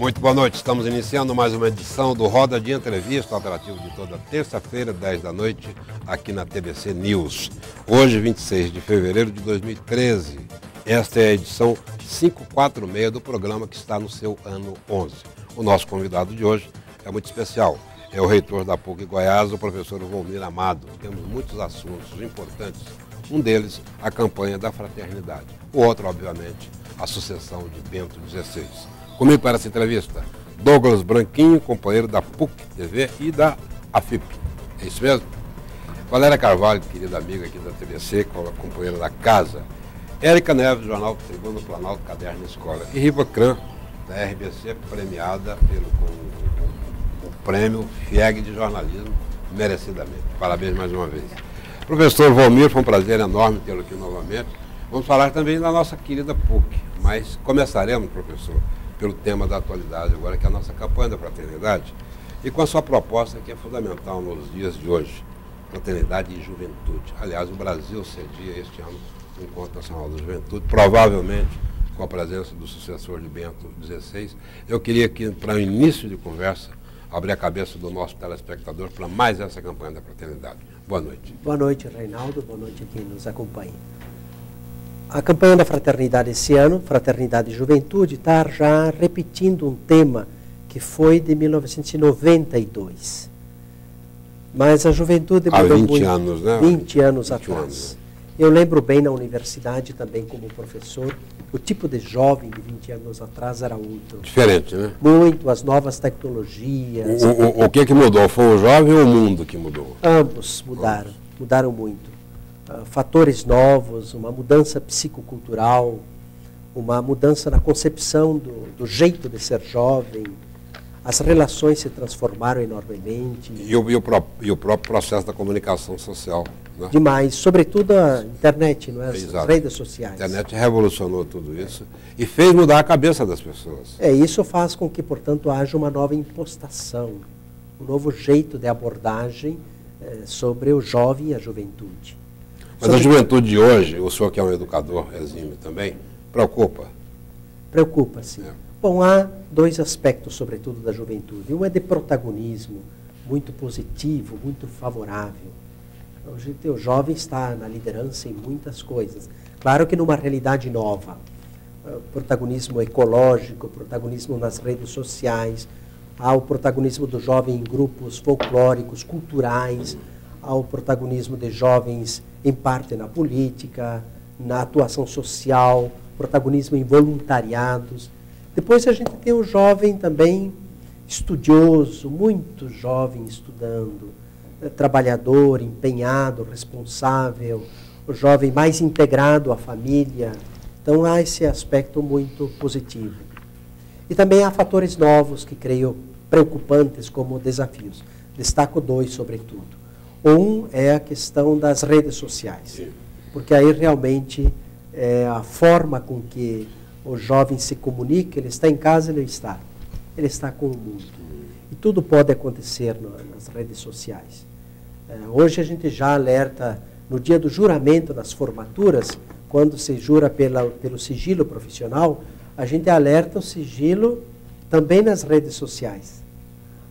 Muito boa noite, estamos iniciando mais uma edição do Roda de Entrevista, alternativo de toda terça-feira, 10 da noite, aqui na TBC News. Hoje, 26 de fevereiro de 2013. Esta é a edição 546 do programa que está no seu ano 11. O nosso convidado de hoje é muito especial. É o reitor da PUC Goiás, o professor Volmir Amado. Temos muitos assuntos importantes. Um deles, a campanha da fraternidade. O outro, obviamente, a sucessão de Bento XVI. Comigo para essa entrevista, Douglas Branquinho, companheiro da PUC TV e da AFIP. É isso mesmo? Valéria Carvalho, querida amiga aqui da TBC, companheira da casa. Érica Neves, Jornal Tribuna, Planalto, Caderno e Escola. E Riva Cran, da RBC, premiada com o prêmio FIEG de jornalismo, merecidamente. Parabéns mais uma vez. Professor Volmir, foi um prazer enorme tê-lo aqui novamente. Vamos falar também da nossa querida PUC, mas começaremos, professor, pelo tema da atualidade agora, que é a nossa campanha da fraternidade, e com a sua proposta que é fundamental nos dias de hoje, fraternidade e juventude. Aliás, o Brasil cedia este ano o Encontro Nacional da Juventude, provavelmente com a presença do sucessor de Bento XVI. Eu queria que, para o início de conversa, abrir a cabeça do nosso telespectador para mais essa campanha da fraternidade. Boa noite. Boa noite, Reinaldo. Boa noite a quem nos acompanha. A campanha da fraternidade esse ano, Fraternidade e Juventude, está já repetindo um tema que foi de 1992. Mas a juventude mudou muito. 20 anos, né? 20 anos atrás. Eu lembro bem na universidade também como professor, o tipo de jovem de 20 anos atrás era outro. Diferente, né? Muito, as novas tecnologias. O que mudou? Foi o jovem ou o mundo que mudou? Ambos mudaram, mudaram muito. Fatores novos, uma mudança psicocultural, uma mudança na concepção do jeito de ser jovem. As relações se transformaram enormemente. E o próprio processo da comunicação social. Né? Demais, sobretudo a internet, não é? As redes sociais. A internet revolucionou tudo isso e fez mudar a cabeça das pessoas. Isso faz com que, portanto, haja uma nova impostação, um novo jeito de abordagem sobre o jovem e a juventude. Mas a juventude de hoje, o senhor que é um educador exímio também, preocupa? Preocupa, sim. Bom, há dois aspectos, sobretudo, da juventude. Um é de protagonismo, muito positivo, muito favorável. Hoje o jovem está na liderança em muitas coisas. Claro que numa realidade nova. Protagonismo ecológico, protagonismo nas redes sociais, há o protagonismo do jovem em grupos folclóricos, culturais, há o protagonismo de jovens, em parte, na política, na atuação social, protagonismo em voluntariados. Depois a gente tem o jovem também estudioso, muito jovem estudando, trabalhador, empenhado, responsável, o jovem mais integrado à família. Então há esse aspecto muito positivo. E também há fatores novos que creio preocupantes como desafios. Destaco dois, sobretudo. Um é a questão das redes sociais, porque aí realmente é a forma com que o jovem se comunica, ele está em casa e não está. Ele está com o mundo. E tudo pode acontecer nas redes sociais. Hoje a gente já alerta, no dia do juramento das formaturas, quando se jura pelo sigilo profissional, a gente alerta o sigilo também nas redes sociais.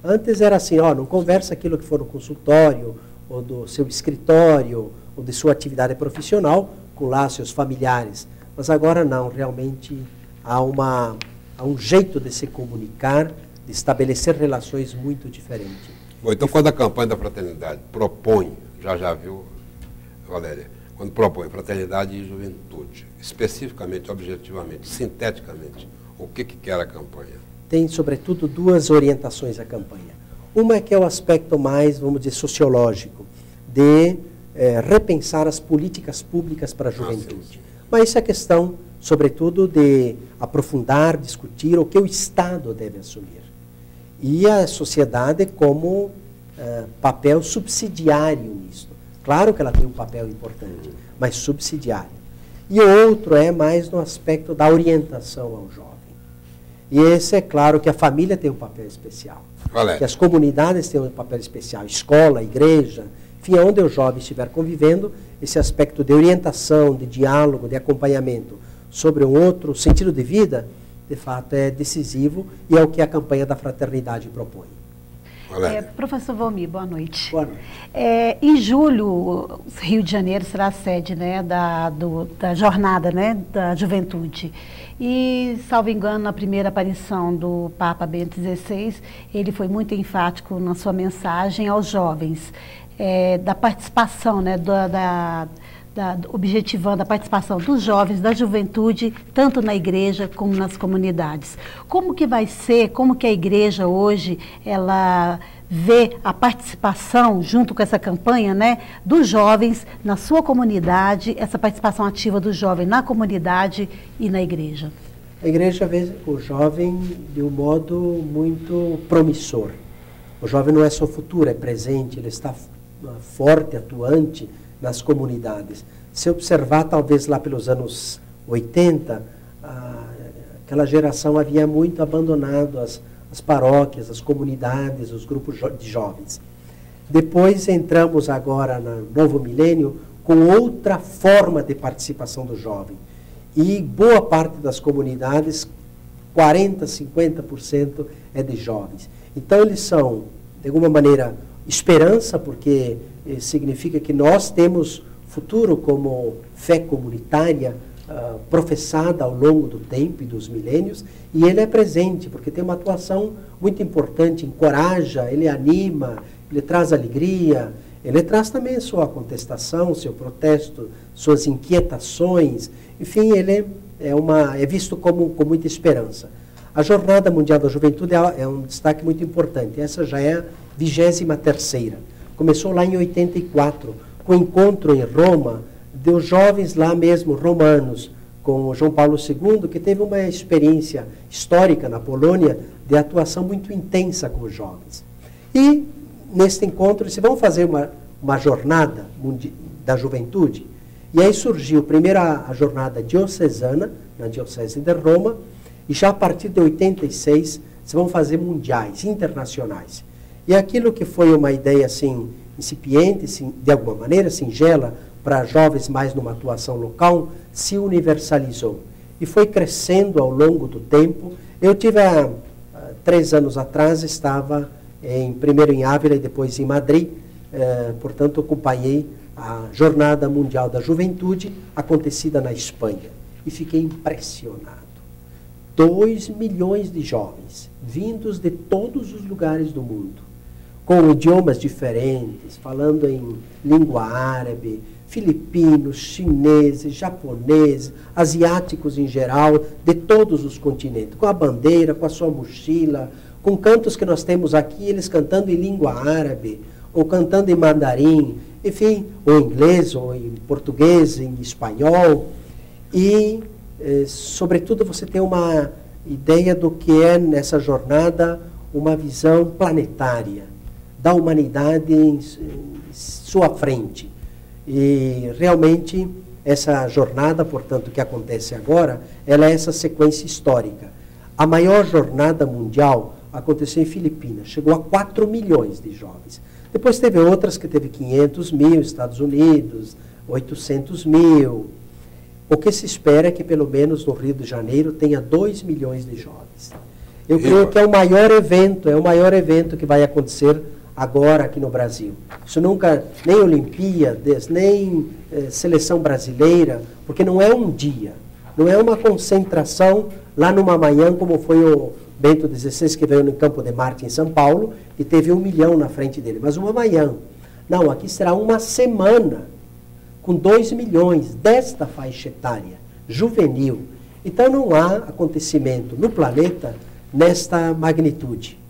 Antes era assim, não conversa aquilo que for no consultório, ou do seu escritório, ou de sua atividade profissional, com lá seus familiares. Mas agora não, realmente há um jeito de se comunicar, de estabelecer relações muito diferentes. Bom, então quando a campanha da fraternidade propõe, já viu, Valéria, quando propõe fraternidade e juventude, especificamente, objetivamente, sinteticamente, o que quer a campanha? Tem, sobretudo, duas orientações à campanha. Uma é que é o aspecto mais, vamos dizer, sociológico, de repensar as políticas públicas para a juventude. Mas isso é questão, sobretudo, de aprofundar, discutir o que o Estado deve assumir. E a sociedade como papel subsidiário nisso. Claro que ela tem um papel importante, mas subsidiário. E o outro é mais no aspecto da orientação ao jovem. E esse é claro que a família tem um papel especial. Que as comunidades têm um papel especial, escola, igreja, enfim, onde o jovem estiver convivendo, esse aspecto de orientação, de diálogo, de acompanhamento sobre um outro sentido de vida, de fato, é decisivo e é o que a campanha da fraternidade propõe. Professor Valmir, boa noite. Boa noite. Em julho, o Rio de Janeiro será a sede, né, da jornada, né, da juventude. E, salvo engano, na primeira aparição do Papa Bento XVI, ele foi muito enfático na sua mensagem aos jovens, da participação, né, objetivando a participação dos jovens, da juventude, tanto na igreja como nas comunidades. Como que vai ser, como que a igreja hoje, ela vê a participação, junto com essa campanha, né, dos jovens na sua comunidade, essa participação ativa do jovem na comunidade e na igreja? A igreja vê o jovem de um modo muito promissor. O jovem não é só futuro, é presente, ele está forte, atuante nas comunidades. Se observar, talvez lá pelos anos 80, aquela geração havia muito abandonado as paróquias, as comunidades, os grupos de jovens. Depois entramos agora no novo milênio com outra forma de participação do jovem. E boa parte das comunidades, 40%, 50% é de jovens. Então eles são, de alguma maneira, esperança, porque significa que nós temos futuro como fé comunitária professada ao longo do tempo e dos milênios, e ele é presente, porque tem uma atuação muito importante, encoraja, ele anima, ele traz alegria, ele traz também sua contestação, seu protesto, suas inquietações, enfim, ele é visto com muita esperança. A Jornada Mundial da Juventude é um destaque muito importante, essa já é a 23ª. Começou lá em 84, com o encontro em Roma dos jovens lá mesmo, romanos, com João Paulo II, que teve uma experiência histórica na Polônia de atuação muito intensa com os jovens. E, neste encontro, eles vão fazer uma jornada da juventude. E aí surgiu primeiro a jornada diocesana, na Diocese de Roma, e já a partir de 86, se vão fazer mundiais, internacionais. E aquilo que foi uma ideia assim incipiente, de alguma maneira singela, para jovens mais numa atuação local, se universalizou. E foi crescendo ao longo do tempo. Eu tive, 3 anos atrás, estava primeiro em Ávila e depois em Madrid, portanto acompanhei a Jornada Mundial da Juventude, acontecida na Espanha. E fiquei impressionado. 2 milhões de jovens, vindos de todos os lugares do mundo, com idiomas diferentes, falando em língua árabe, filipinos, chineses, japoneses, asiáticos em geral, de todos os continentes, com a bandeira, com a sua mochila, com cantos que nós temos aqui, eles cantando em língua árabe, ou cantando em mandarim, enfim, ou em inglês, ou em português, em espanhol. E, sobretudo, você tem uma ideia do que é, nessa jornada, uma visão planetária da humanidade em sua frente. E realmente essa jornada, portanto, que acontece agora, ela é essa sequência histórica. A maior jornada mundial aconteceu em Filipinas, chegou a 4 milhões de jovens. Depois teve outras que teve 500 mil, Estados Unidos, 800 mil. O que se espera é que pelo menos no Rio de Janeiro tenha 2 milhões de jovens. Eu creio que é o maior evento que vai acontecer agora aqui no Brasil. Isso nunca, nem Olimpíadas, nem seleção brasileira, porque não é um dia, não é uma concentração lá numa manhã, como foi o Bento XVI, que veio no Campo de Marte, em São Paulo, e teve 1 milhão na frente dele, mas uma manhã. Não, aqui será uma semana, com 2 milhões desta faixa etária, juvenil. Então não há acontecimento no planeta nesta magnitude.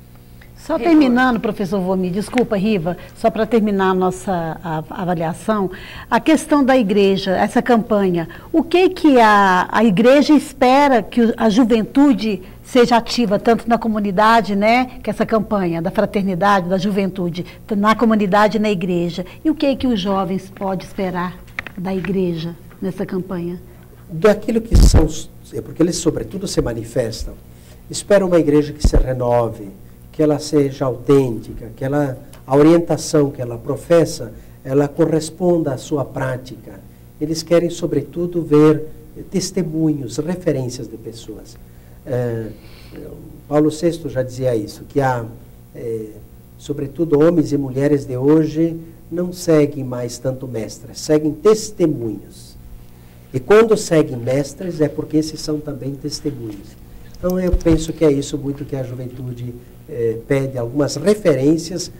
Só terminando, professor Valmir, desculpa, Riva, só para terminar a nossa avaliação, a questão da igreja, essa campanha, o que a igreja espera que a juventude seja ativa, tanto na comunidade, né, que essa campanha da fraternidade, da juventude, na comunidade e na igreja, e o que os jovens podem esperar da igreja nessa campanha? Daquilo que são, porque eles sobretudo se manifestam, esperam uma igreja que se renove, que ela seja autêntica, que a orientação que ela professa, ela corresponda à sua prática. Eles querem, sobretudo, ver testemunhos, referências de pessoas. Paulo VI já dizia isso, que há, sobretudo, homens e mulheres de hoje não seguem mais tanto mestres, seguem testemunhos. E quando seguem mestres é porque esses são também testemunhos. Então eu penso que é isso muito que a juventude pede, algumas referências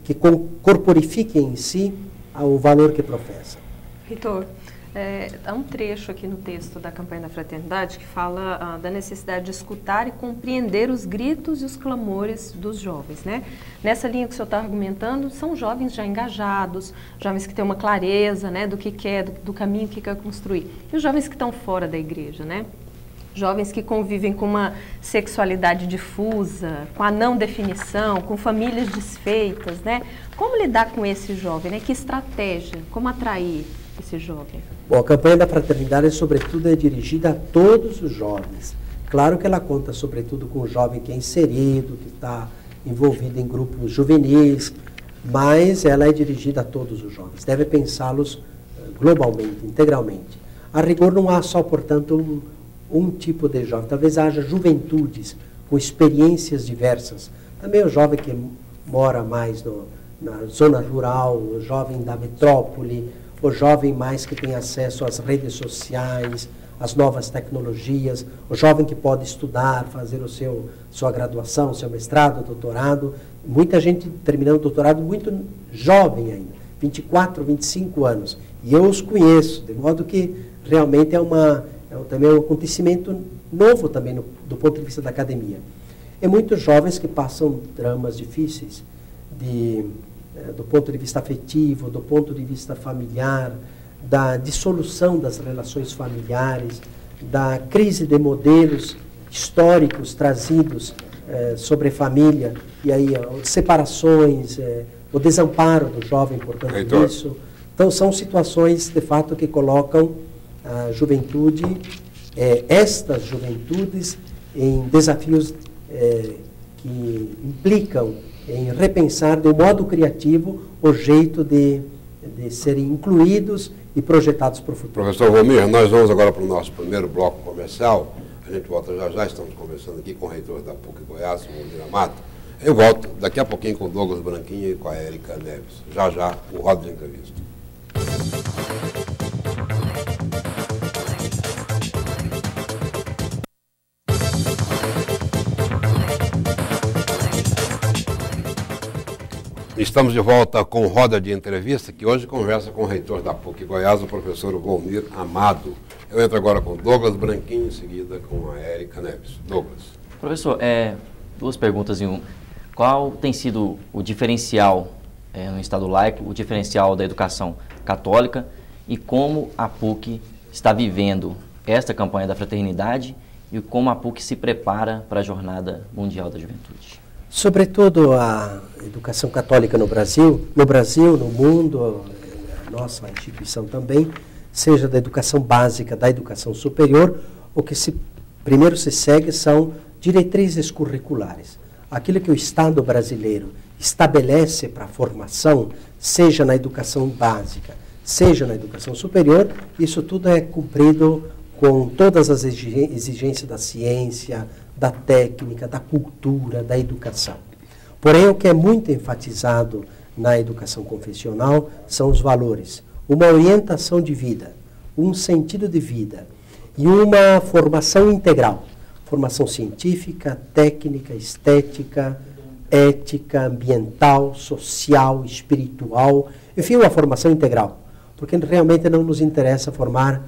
que corporifiquem em si o valor que professa. Reitor, há um trecho aqui no texto da campanha da fraternidade que fala da necessidade de escutar e compreender os gritos e os clamores dos jovens, né? Nessa linha que o senhor está argumentando, são jovens já engajados, jovens que têm uma clareza, né, do que quer, do caminho que quer construir. E os jovens que estão fora da igreja, né? Jovens que convivem com uma sexualidade difusa, com a não definição, com famílias desfeitas, né? Como lidar com esse jovem, né? Que estratégia? Como atrair esse jovem? Bom, a campanha da fraternidade, sobretudo, é dirigida a todos os jovens. Claro que ela conta, sobretudo, com o jovem que é inserido, que está envolvido em grupos juvenis, mas ela é dirigida a todos os jovens. Deve pensá-los globalmente, integralmente. A rigor não há só, portanto, um tipo de jovem. Talvez haja juventudes com experiências diversas. Também o jovem que mora mais na zona rural, o jovem da metrópole, o jovem mais que tem acesso às redes sociais, às novas tecnologias, o jovem que pode estudar, fazer sua graduação, seu mestrado, doutorado. Muita gente terminando o doutorado muito jovem ainda, 24, 25 anos. E eu os conheço, de modo que realmente também um acontecimento novo também do ponto de vista da academia. E muitos jovens que passam dramas difíceis do ponto de vista afetivo, do ponto de vista familiar, da dissolução das relações familiares, da crise de modelos históricos trazidos sobre a família, e aí separações, o desamparo do jovem, portanto, isso. Então, são situações, de fato, que colocam a juventude, estas juventudes, em desafios que implicam em repensar de um modo criativo o jeito de serem incluídos e projetados para o futuro. Professor Vomir, nós vamos agora para o nosso primeiro bloco comercial. A gente volta já, estamos conversando aqui com o reitor da PUC Goiás, o Vomir Amado. Eu volto daqui a pouquinho com o Douglas Branquinho e com a Érica Neves. Já, o Roda de Entrevista. Estamos de volta com Roda de Entrevista, que hoje conversa com o reitor da PUC Goiás, o professor Vomir Amado. Eu entro agora com o Douglas Branquinho, em seguida com a Érica Neves. Douglas. Professor, duas perguntas em um. Qual tem sido o diferencial no Estado laico, o diferencial da educação católica, e como a PUC está vivendo esta campanha da fraternidade e como a PUC se prepara para a Jornada Mundial da Juventude? Sobretudo a educação católica no Brasil, no mundo, a nossa instituição também, seja da educação básica, da educação superior, o que primeiro se segue são diretrizes curriculares. Aquilo que o Estado brasileiro estabelece para a formação, seja na educação básica, seja na educação superior, isso tudo é cumprido com todas as exigências da ciência, da técnica, da cultura, da educação. Porém, o que é muito enfatizado na educação confessional são os valores, uma orientação de vida, um sentido de vida e uma formação integral, formação científica, técnica, estética, ética, ambiental, social, espiritual, enfim, uma formação integral, porque realmente não nos interessa formar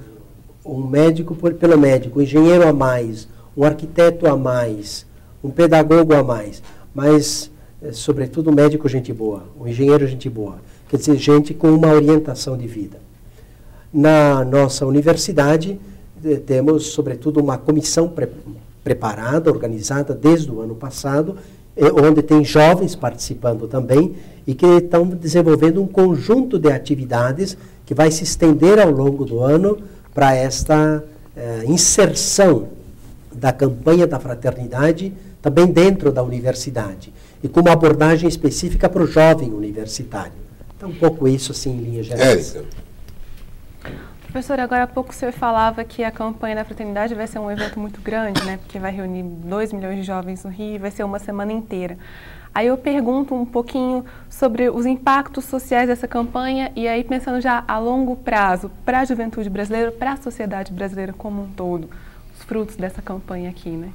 um médico pelo médico, um engenheiro a mais, um arquiteto a mais, um pedagogo a mais, mas, sobretudo, um médico gente boa, um engenheiro gente boa, quer dizer, gente com uma orientação de vida. Na nossa universidade, temos, sobretudo, uma comissão preparada, organizada desde o ano passado, onde tem jovens participando também e que estão desenvolvendo um conjunto de atividades que vai se estender ao longo do ano para esta inserção da campanha da fraternidade também dentro da universidade e com uma abordagem específica para o jovem universitário. Então, um pouco isso, assim, em linhas gerais. Professor, agora há pouco o senhor falava que a campanha da fraternidade vai ser um evento muito grande, né? Porque vai reunir 2 milhões de jovens no Rio e vai ser uma semana inteira. Aí eu pergunto um pouquinho sobre os impactos sociais dessa campanha e aí pensando já a longo prazo para a juventude brasileira, para a sociedade brasileira como um todo, os frutos dessa campanha aqui, né?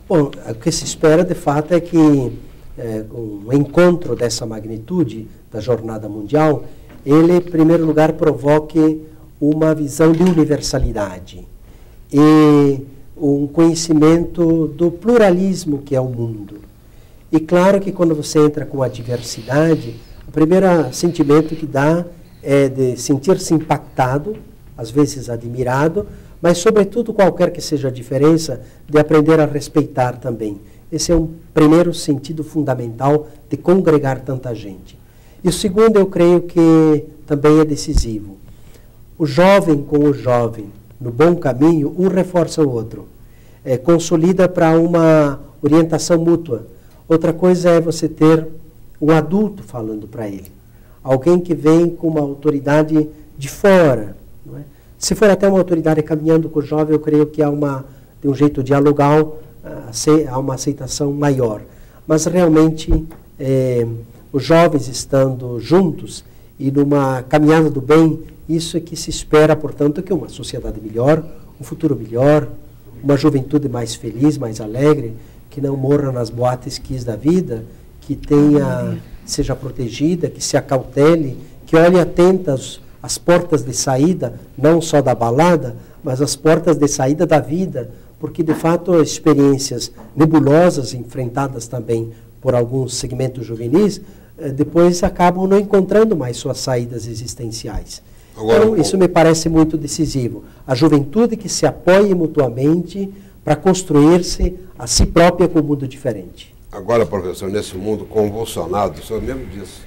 Bom, o que se espera de fato é que um encontro dessa magnitude da Jornada Mundial, ele em primeiro lugar provoque uma visão de universalidade e um conhecimento do pluralismo que é o mundo. E claro que quando você entra com a diversidade, o primeiro sentimento que dá é de sentir-se impactado, às vezes admirado, mas sobretudo qualquer que seja a diferença, de aprender a respeitar também. Esse é um primeiro sentido fundamental de congregar tanta gente. E o segundo, eu creio que também é decisivo. O jovem com o jovem, no bom caminho, um reforça o outro. Consolida para uma orientação mútua. Outra coisa é você ter um adulto falando para ele. Alguém que vem com uma autoridade de fora. Não é? Se for até uma autoridade caminhando com o jovem, eu creio que há de um jeito dialogal, há uma aceitação maior. Mas realmente, os jovens estando juntos e numa caminhada do bem, isso é que se espera, portanto, que uma sociedade melhor, um futuro melhor, uma juventude mais feliz, mais alegre, que não morra nas boates quis da vida, que seja protegida, que se acautele, que olhe atenta às portas de saída, não só da balada, mas as portas de saída da vida, porque, de fato, experiências nebulosas, enfrentadas também por alguns segmentos juvenis, depois acabam não encontrando mais suas saídas existenciais. Agora, então, isso me parece muito decisivo. A juventude que se apoie mutuamente para construir-se a si própria com um mundo diferente. Agora, professor, nesse mundo convulsionado, o senhor mesmo disse,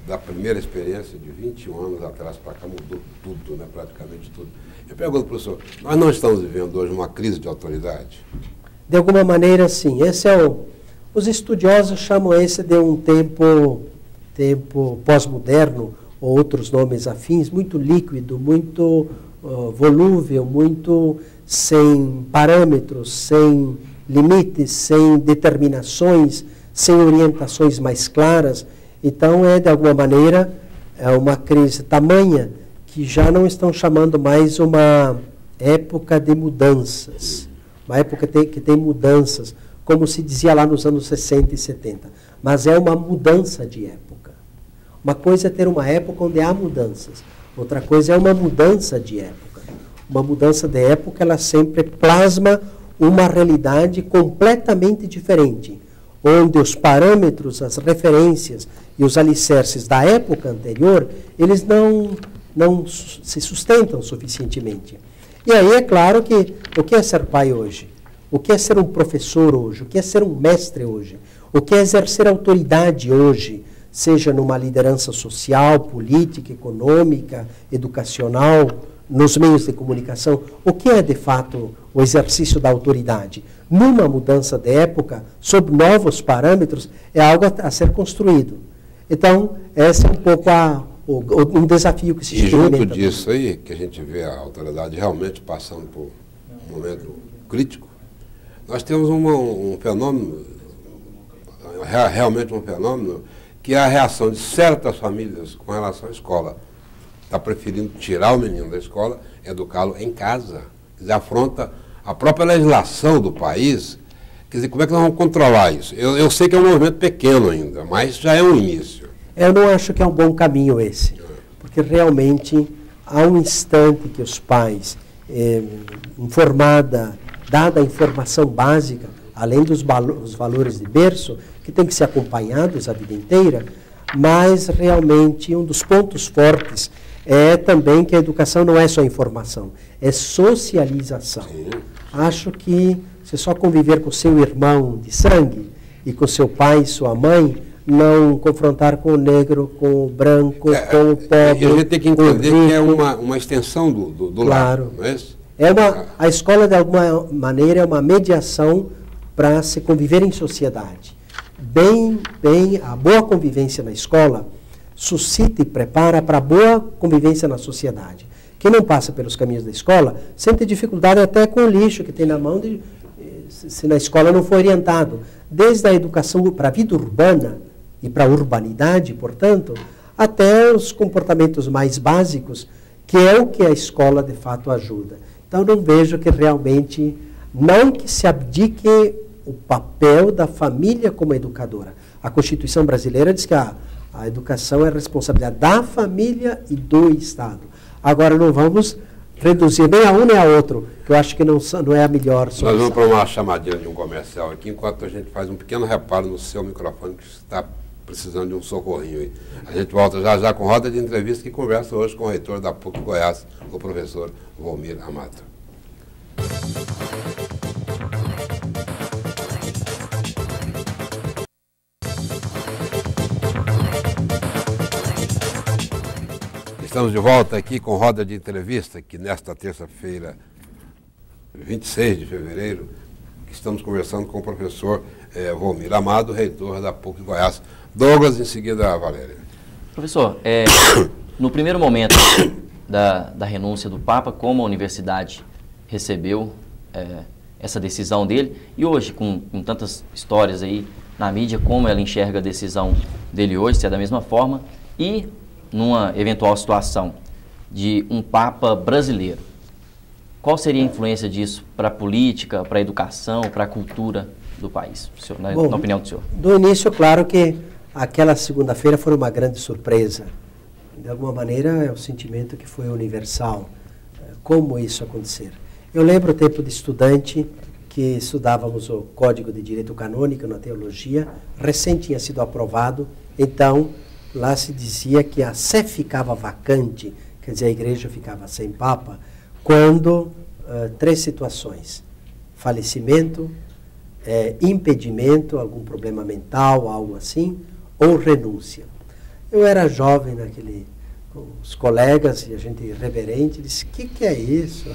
da primeira experiência de 21 anos atrás para cá, mudou tudo, né, praticamente tudo. Eu pergunto, professor, nós não estamos vivendo hoje uma crise de autoridade? De alguma maneira, sim. Os estudiosos chamam esse de um tempo pós-moderno, ou outros nomes afins, muito líquido, muito volúvel, muito sem parâmetros, sem limites, sem determinações, sem orientações mais claras. Então, de alguma maneira, uma crise tamanha que já não estão chamando mais uma época de mudanças, uma época que tem mudanças, como se dizia lá nos anos 60 e 70. Mas é uma mudança de época. Uma coisa é ter uma época onde há mudanças, outra coisa é uma mudança de época. Uma mudança de época, ela sempre plasma uma realidade completamente diferente, onde os parâmetros, as referências e os alicerces da época anterior, eles não se sustentam suficientemente. E aí é claro que o que é ser pai hoje? O que é ser um professor hoje? O que é ser um mestre hoje? O que é exercer autoridade hoje? Seja numa liderança social, política, econômica, educacional, nos meios de comunicação. O que é, de fato, o exercício da autoridade? Numa mudança de época, sob novos parâmetros, é algo a ser construído. Então, esse é um pouco um desafio que se experimenta. E junto disso aí, que a gente vê a autoridade realmente passando por um momento crítico, nós temos um fenômeno, realmente um fenômeno, que é a reação de certas famílias com relação à escola. Está preferindo tirar o menino da escola, educá-lo em casa. Quer dizer, afronta a própria legislação do país. Quer dizer, como é que nós vamos controlar isso? Eu sei que é um movimento pequeno ainda, mas já é um início. Eu não acho que é um bom caminho esse, porque realmente há um instante que os pais, dada a informação básica, além dos valores de berço, que tem que ser acompanhados a vida inteira, mas realmente um dos pontos fortes é também que a educação não é só informação, é socialização. Sim. Acho que você só conviver com seu irmão de sangue e com seu pai e sua mãe, não confrontar com o negro, com o branco, com o pobre. A gente tem que entender que é uma extensão do claro. Lar, não é isso? A escola, de alguma maneira, é uma mediação para se conviver em sociedade. A boa convivência na escola suscita e prepara para a boa convivência na sociedade. Quem não passa pelos caminhos da escola sente dificuldade até com o lixo que tem na mão, se na escola não for orientado. Desde a educação para a vida urbana e para a urbanidade, portanto, até os comportamentos mais básicos, que é o que a escola de fato ajuda. Então, não vejo que realmente, não que se abdique o papel da família como educadora. A Constituição brasileira diz que a educação é responsabilidade da família e do Estado. Agora, não vamos reduzir nem a um nem a outro, que eu acho que não é a melhor solução. Nós vamos para uma chamadinha de um comercial aqui, enquanto a gente faz um pequeno reparo no seu microfone, que está precisando de um socorrinho aí. A gente volta já já com roda de entrevista, que conversa hoje com o reitor da PUC Goiás, o professor Volmir Amado. Estamos de volta aqui com roda de entrevista, que nesta terça-feira, 26 de fevereiro, estamos conversando com o professor Volmir Amado, reitor da PUC Goiás. Douglas, em seguida, a Valéria. Professor, no primeiro momento da renúncia do Papa, como a universidade recebeu essa decisão dele, e hoje, com tantas histórias aí na mídia, como ela enxerga a decisão dele hoje, se é da mesma forma, e numa eventual situação de um Papa brasileiro, qual seria a influência disso para a política, para a educação, para a cultura do país, senhor, na opinião do senhor? Do início, claro que aquela segunda-feira foi uma grande surpresa. De alguma maneira, é um sentimento que foi universal. Como isso acontecer? Eu lembro o tempo de estudante que estudávamos o Código de Direito Canônico na teologia, recém tinha sido aprovado, então lá se dizia que a sé ficava vacante, quer dizer, a igreja ficava sem papa, quando três situações: falecimento, impedimento, algum problema mental, algo assim, ou renúncia. Eu era jovem com os colegas, e a gente irreverente, disse: o que é isso?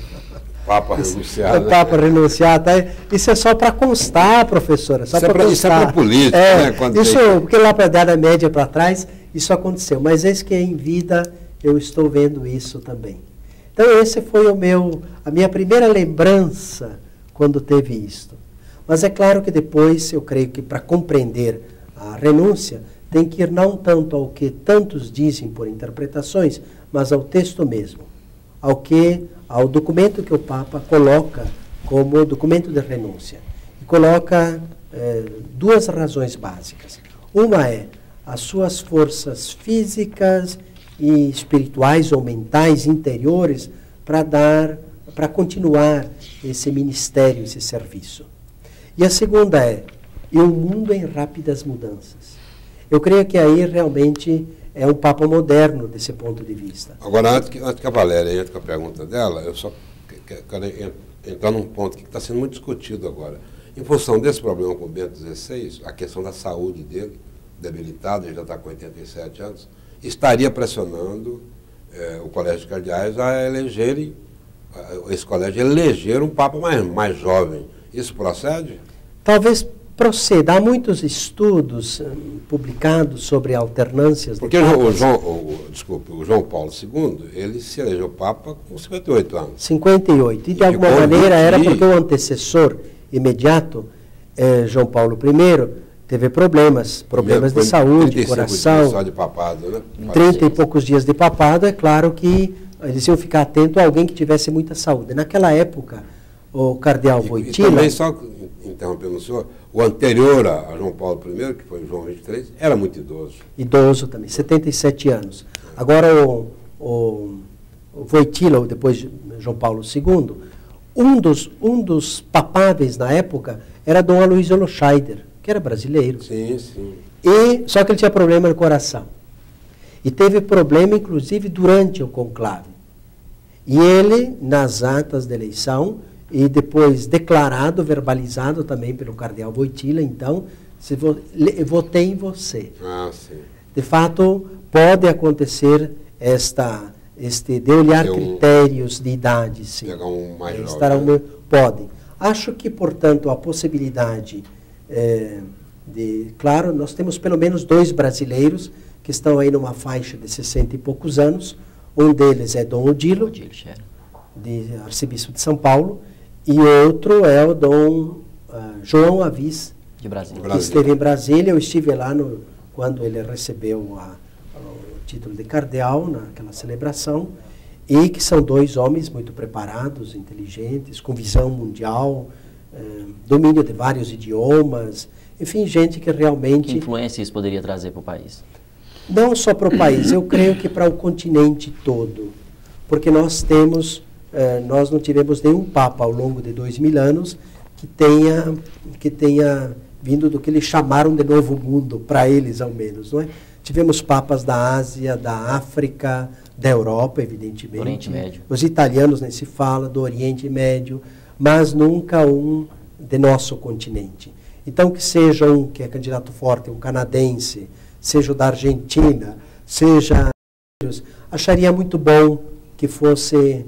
Papa renunciar, né? Papa renunciar, tá? Isso é só para constar, professora, só para constar. Isso é para política, né? Isso, porque lá para a Idade Média para trás, isso aconteceu. Mas eis que em vida eu estou vendo isso também. Então, esse foi a minha primeira lembrança quando teve isto. Mas é claro que depois, eu creio que para compreender a renúncia, tem que ir não tanto ao que tantos dizem por interpretações, mas ao texto mesmo, ao documento que o Papa coloca como documento de renúncia. E coloca duas razões básicas. Uma é as suas forças físicas e espirituais ou mentais interiores para continuar esse ministério, esse serviço. E a segunda e um mundo em rápidas mudanças. Eu creio que aí realmente é um Papa moderno desse ponto de vista. Agora, antes que a Valéria entre com a pergunta dela, eu só quero entrar num ponto que está sendo muito discutido agora. Em função desse problema com o Bento XVI, a questão da saúde dele, debilitado, ele já está com 87 anos, estaria pressionando o Colégio de Cardeais a elegerem, esse colégio eleger um Papa mais jovem. Isso procede? Talvez proceda. Há muitos estudos publicados sobre alternâncias. Porque o João Paulo II, ele se elegeu Papa com 58 anos. 58. E de alguma maneira era porque o antecessor imediato, João Paulo I, teve problemas de saúde, coração. Só de papado, né? 30 e poucos dias de papado, é claro que eles iam ficar atentos a alguém que tivesse muita saúde. Naquela época, o cardeal Wojtyła... E também, só interrompendo o senhor, o anterior a João Paulo I, que foi o João XXIII, era muito idoso. Idoso também, 77 anos. Agora, o Wojtyła, depois de João Paulo II, um dos papáveis na época era Dom Aloysio Loscheider, que era brasileiro. Sim, sim. Só que ele tinha problema no coração. E teve problema, inclusive, durante o conclave. E ele, nas atas de eleição, e depois declarado, verbalizado também pelo cardeal Wojtyła, então, votei em você. Ah, sim. De fato, pode acontecer de olhar critérios de idade, sim. Pegar um mais jovem. Podem. Acho que, portanto, a possibilidade claro, nós temos pelo menos 2 brasileiros que estão aí numa faixa de 60 e poucos anos, Um deles é Dom Odilo, arcebispo de São Paulo, e outro é o Dom João Avis, de Brasília. que esteve em Brasília. Eu estive lá quando ele recebeu o título de cardeal, naquela celebração, e que são dois homens muito preparados, inteligentes, com visão mundial, domínio de vários idiomas, enfim, gente que realmente... Que influência isso poderia trazer para o país? Não só para o país, eu creio que para o continente todo, porque nós não tivemos nenhum Papa ao longo de 2000 anos que tenha vindo do que eles chamaram de Novo Mundo, para eles ao menos, não é? Tivemos papas da Ásia, da África, da Europa, evidentemente. Do Oriente Médio. Os italianos nem se fala, do Oriente Médio, mas nunca um de nosso continente. Então, que seja um que é candidato forte, um canadense, seja o da Argentina, seja... Acharia muito bom que fosse,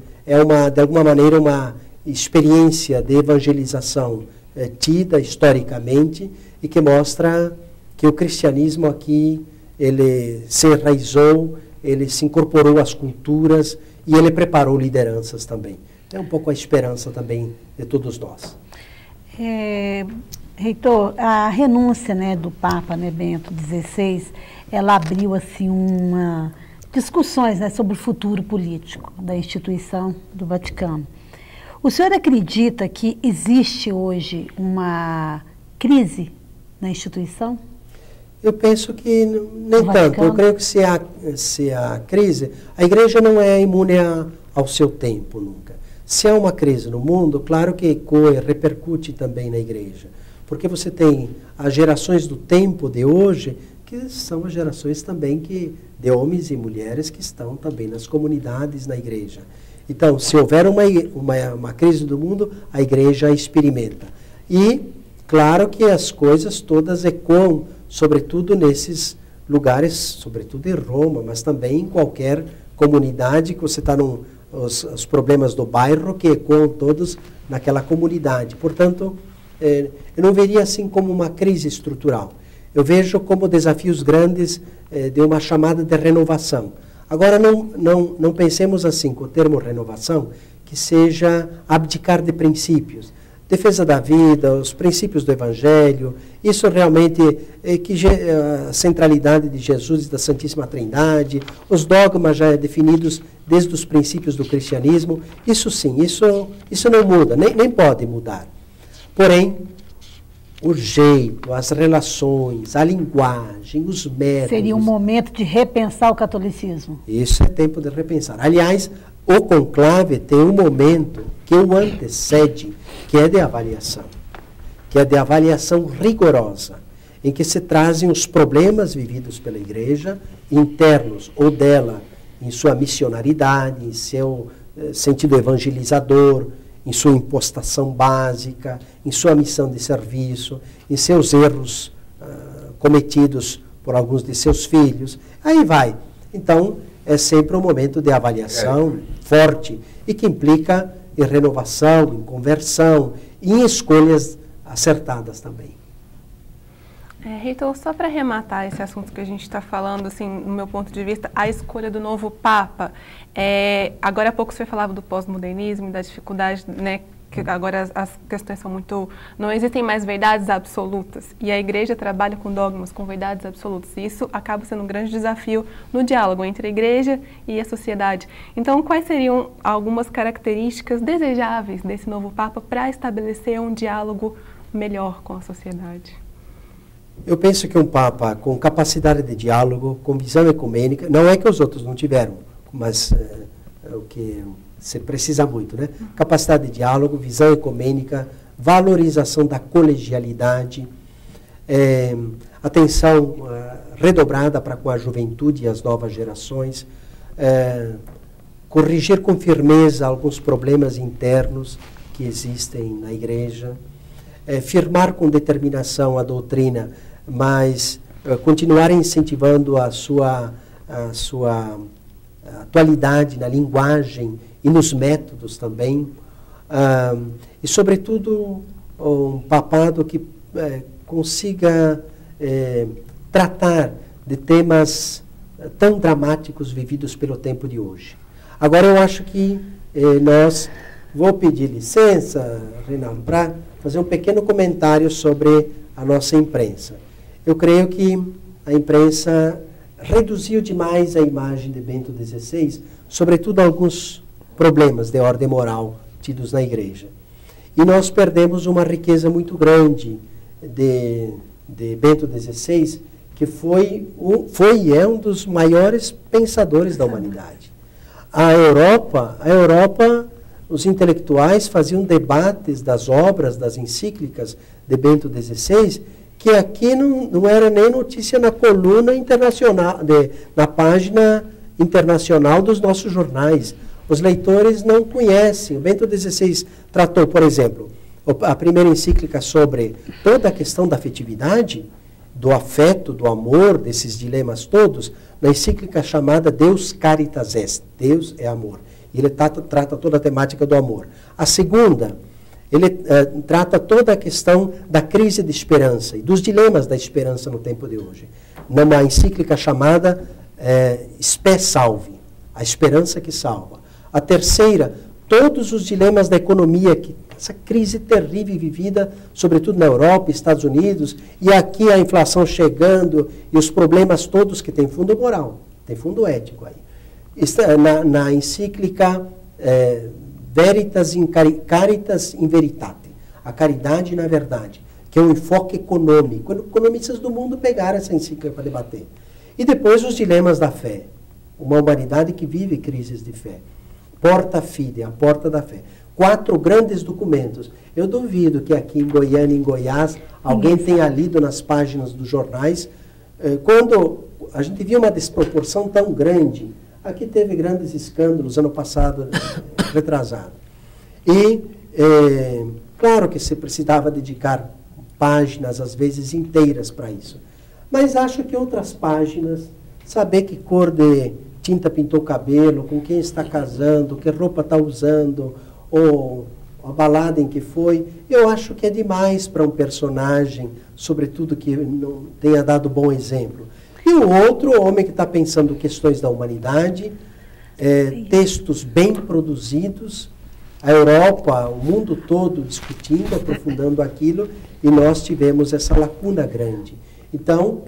de alguma maneira, uma experiência de evangelização tida historicamente e que mostra que o cristianismo aqui, ele se enraizou, ele se incorporou às culturas e ele preparou lideranças também. É um pouco a esperança também de todos nós. Reitor, a renúncia, né, do Papa, né, Bento XVI, ela abriu assim discussões, né, sobre o futuro político da instituição do Vaticano. O senhor acredita que existe hoje uma crise na instituição? Eu penso que nem tanto. Eu creio que se há crise, a igreja não é imune ao seu tempo nunca. Se há uma crise no mundo, claro que ecoa, repercute também na igreja. Porque você tem as gerações do tempo de hoje, que são as gerações também de homens e mulheres que estão também nas comunidades, na igreja. Então, se houver uma crise do mundo, a igreja experimenta. E, claro que as coisas todas ecoam, sobretudo nesses lugares, sobretudo em Roma, mas também em qualquer comunidade que você está os problemas do bairro que ecoam todos naquela comunidade. Portanto, eu não veria assim como uma crise estrutural. Eu vejo como desafios grandes de uma chamada de renovação. Agora, não pensemos assim, com o termo renovação, que seja abdicar de princípios. Defesa da vida, os princípios do Evangelho, isso realmente a centralidade de Jesus e da Santíssima Trindade, os dogmas já definidos desde os princípios do cristianismo, isso sim, isso não muda, nem pode mudar. Porém, o jeito, as relações, a linguagem, os métodos... Seria um momento de repensar o catolicismo. Isso é tempo de repensar. Aliás, o conclave tem um momento que o antecede, que é de avaliação rigorosa, em que se trazem os problemas vividos pela igreja, internos ou dela, em sua missionaridade, em seu sentido evangelizador, em sua impostação básica, em sua missão de serviço, em seus erros cometidos por alguns de seus filhos. Aí vai. Então, é sempre um momento de avaliação forte e que implica em renovação, em conversão e em escolhas acertadas também. Reitor, só para arrematar esse assunto que a gente está falando, assim, no meu ponto de vista, a escolha do novo Papa. Agora há pouco você falava do pós-modernismo, da dificuldade, né, que agora as questões são muito... Não existem mais verdades absolutas. E a igreja trabalha com dogmas, com verdades absolutas. E isso acaba sendo um grande desafio no diálogo entre a igreja e a sociedade. Então, quais seriam algumas características desejáveis desse novo Papa para estabelecer um diálogo melhor com a sociedade? Eu penso que um Papa com capacidade de diálogo, com visão ecumênica, não é que os outros não tiveram, mas é o que se precisa muito, né? Capacidade de diálogo, visão ecumênica, valorização da colegialidade, atenção redobrada para com a juventude e as novas gerações, corrigir com firmeza alguns problemas internos que existem na igreja, firmar com determinação a doutrina, mas continuar incentivando a sua atualidade na linguagem e nos métodos também, e sobretudo um papado que consiga tratar de temas tão dramáticos vividos pelo tempo de hoje. Agora eu acho que vou pedir licença, Reinaldo, para fazer um pequeno comentário sobre a nossa imprensa. Eu creio que a imprensa reduziu demais a imagem de Bento XVI, sobretudo alguns problemas de ordem moral tidos na igreja. E nós perdemos uma riqueza muito grande de Bento XVI, que foi e é um dos maiores pensadores da humanidade. A Europa, os intelectuais faziam debates das obras, das encíclicas de Bento XVI, que aqui não era nem notícia na coluna internacional, na página internacional dos nossos jornais. Os leitores não conhecem. O Bento XVI tratou, por exemplo, a primeira encíclica sobre toda a questão da afetividade, do afeto, do amor, desses dilemas todos, na encíclica chamada Deus Caritas Est, Deus é amor. E ele trata toda a temática do amor. A segunda, ele trata toda a questão da crise de esperança e dos dilemas da esperança no tempo de hoje. Numa encíclica chamada Spe Salvi, a esperança que salva. A terceira, todos os dilemas da economia, essa crise terrível vivida, sobretudo na Europa, Estados Unidos, e aqui a inflação chegando, e os problemas todos que tem fundo moral, tem fundo ético aí. Na encíclica Veritas in Caritas in Veritate, a caridade na verdade, que é um enfoque econômico. Economistas do mundo pegaram essa encíclica para debater. E depois os dilemas da fé, uma humanidade que vive crises de fé. Porta Fide, a porta da fé. 4 grandes documentos. Eu duvido que aqui em Goiânia, em Goiás, alguém tenha lido nas páginas dos jornais. Quando a gente viu uma desproporção tão grande, aqui teve grandes escândalos ano passado, retrasado. E, claro que se precisava dedicar páginas, às vezes inteiras, para isso. Mas acho que outras páginas, saber que cor de tinta pintou o cabelo, com quem está casando, que roupa está usando, ou a balada em que foi, eu acho que é demais para um personagem, sobretudo que não tenha dado bom exemplo. E o outro, homem que está pensando questões da humanidade, textos bem produzidos, a Europa, o mundo todo discutindo, aprofundando aquilo, e nós tivemos essa lacuna grande. Então,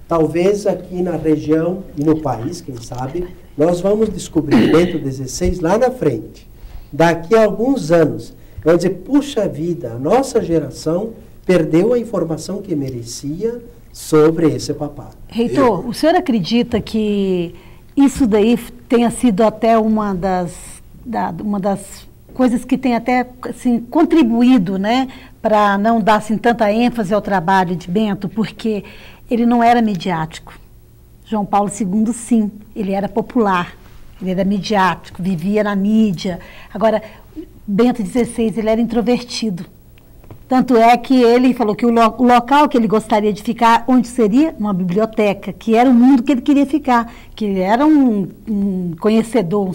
talvez aqui na região e no país, quem sabe, nós vamos descobrir Bento XVI lá na frente. Daqui a alguns anos, vamos dizer, puxa vida, a nossa geração perdeu a informação que merecia sobre esse papado. Reitor, o senhor acredita que isso daí tenha sido até uma das coisas que tem até assim, contribuído, né, para não dar assim, tanta ênfase ao trabalho de Bento, porque ele não era midiático. João Paulo II, sim, ele era popular. Ele era midiático, vivia na mídia. Agora, Bento XVI, ele era introvertido. Tanto é que ele falou que o local que ele gostaria de ficar, onde seria? Uma biblioteca, que era o mundo que ele queria ficar, que ele era um conhecedor,